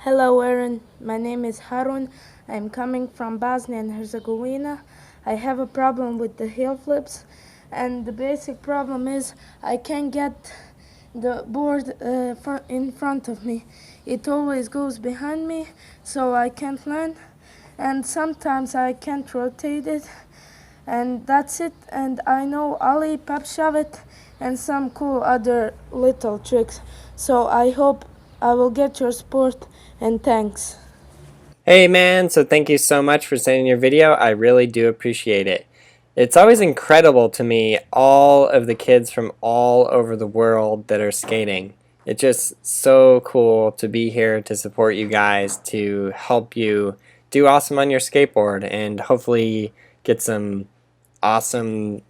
Hello Aaron, my name is Harun. I'm coming from Bosnia and Herzegovina. I have a problem with the heel flips, and the basic problem is I can't get the board in front of me. It always goes behind me, so I can't land, and sometimes I can't rotate it, and that's it. And I know ollie, pop shove it, and some cool other little tricks, so I hope I will get your support, and thanks. Hey man, so thank you so much for sending your video. I really do appreciate it. It's always incredible to me, all of the kids from all over the world that are skating. It's just so cool to be here to support you guys, to help you do awesome on your skateboard, and hopefully get some awesome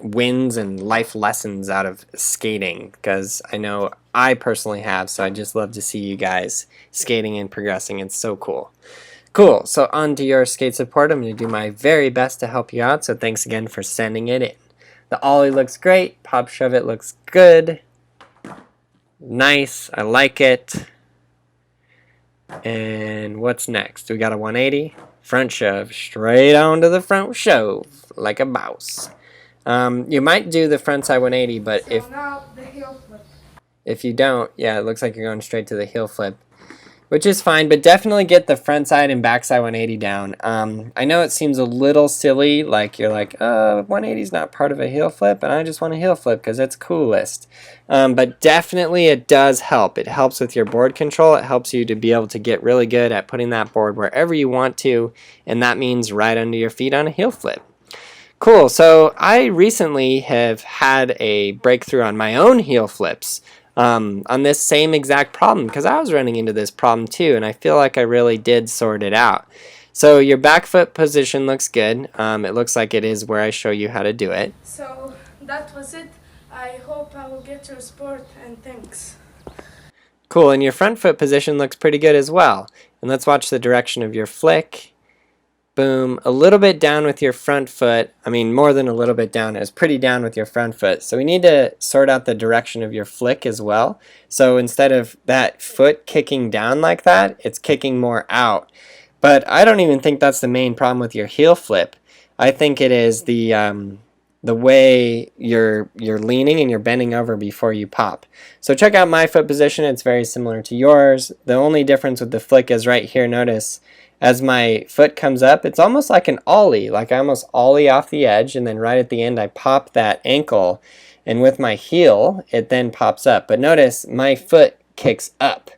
wins and life lessons out of skating, because I know I personally have, so I just love to see you guys skating and progressing. It's so cool. Cool, so on to your skate support. I'm going to do my very best to help you out, so thanks again for sending it in. The ollie looks great, pop shove it looks good. Nice, I like it. And what's next? We got a 180, front shove, straight onto the front shove, like a boss. You might do the frontside 180, but So now the heel flip. if you don't, yeah, it looks like you're going straight to the heel flip, which is fine, but definitely get the frontside and backside 180 down. I know it seems a little silly, like you're like, 180 is not part of a heel flip, and I just want a heel flip because it's coolest. But definitely it does help. It helps with your board control. It helps you to be able to get really good at putting that board wherever you want to, and that means right under your feet on a heel flip. Cool, so I recently have had a breakthrough on my own heel flips on this same exact problem, because I was running into this problem too, and I feel like I really did sort it out. So your back foot position looks good. It looks like it is where I show you how to do it. So that was it. I hope I will get your support, and thanks. Cool, and your front foot position looks pretty good as well. And let's watch the direction of your flick. Boom, a little bit down with your front foot. I mean, more than a little bit down. It was pretty down with your front foot. So we need to sort out the direction of your flick as well. So instead of that foot kicking down like that, it's kicking more out. But I don't even think that's the main problem with your heel flip. I think it is the way you're leaning and you're bending over before you pop. So check out my foot position. It's very similar to yours. The only difference with the flick is right here. Notice as my foot comes up, it's almost like an ollie, like I almost ollie off the edge, and then right at the end I pop that ankle, and with my heel it then pops up. But notice my foot kicks up.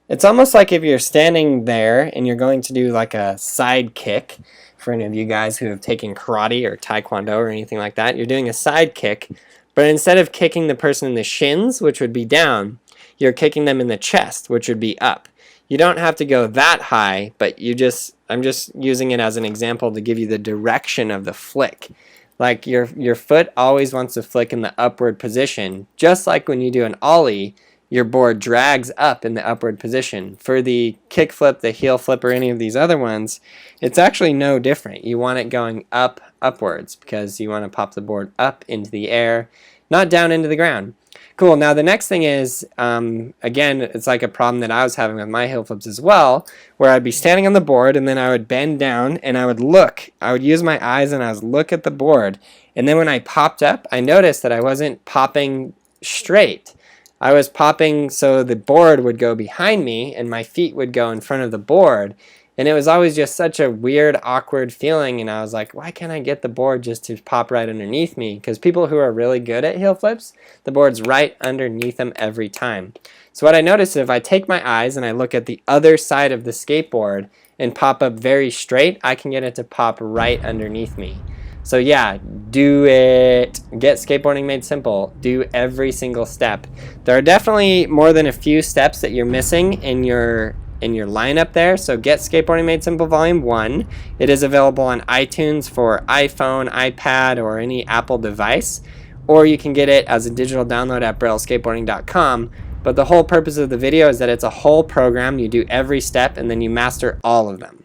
It's almost like if you're standing there and you're going to do like a side kick. For any of you guys who have taken karate or taekwondo or anything like that, you're doing a side kick, but instead of kicking the person in the shins, which would be down, you're kicking them in the chest, which would be up. You don't have to go that high, but I'm just using it as an example to give you the direction of the flick. Like your foot always wants to flick in the upward position, just like when you do an ollie, your board drags up in the upward position. For the kick flip, the heel flip, or any of these other ones, it's actually no different. You want it going upwards, because you want to pop the board up into the air, not down into the ground. Cool, now the next thing is, again, it's like a problem that I was having with my heel flips as well, where I'd be standing on the board and then I would bend down and I would look. I would use my eyes and I would look at the board. And then when I popped up, I noticed that I wasn't popping straight. I was popping so the board would go behind me and my feet would go in front of the board. And it was always just such a weird, awkward feeling, and I was like, why can't I get the board just to pop right underneath me? Because people who are really good at heel flips, the board's right underneath them every time. So what I noticed is if I take my eyes and I look at the other side of the skateboard and pop up very straight, I can get it to pop right underneath me. So yeah, do it. Get skateboarding made simple. Do every single step. There are definitely more than a few steps that you're missing in your lineup there. So get Skateboarding Made Simple Volume 1. It is available on iTunes for iPhone, iPad, or any Apple device. Or you can get it as a digital download at brailleskateboarding.com. But the whole purpose of the video is that it's a whole program. You do every step and then you master all of them.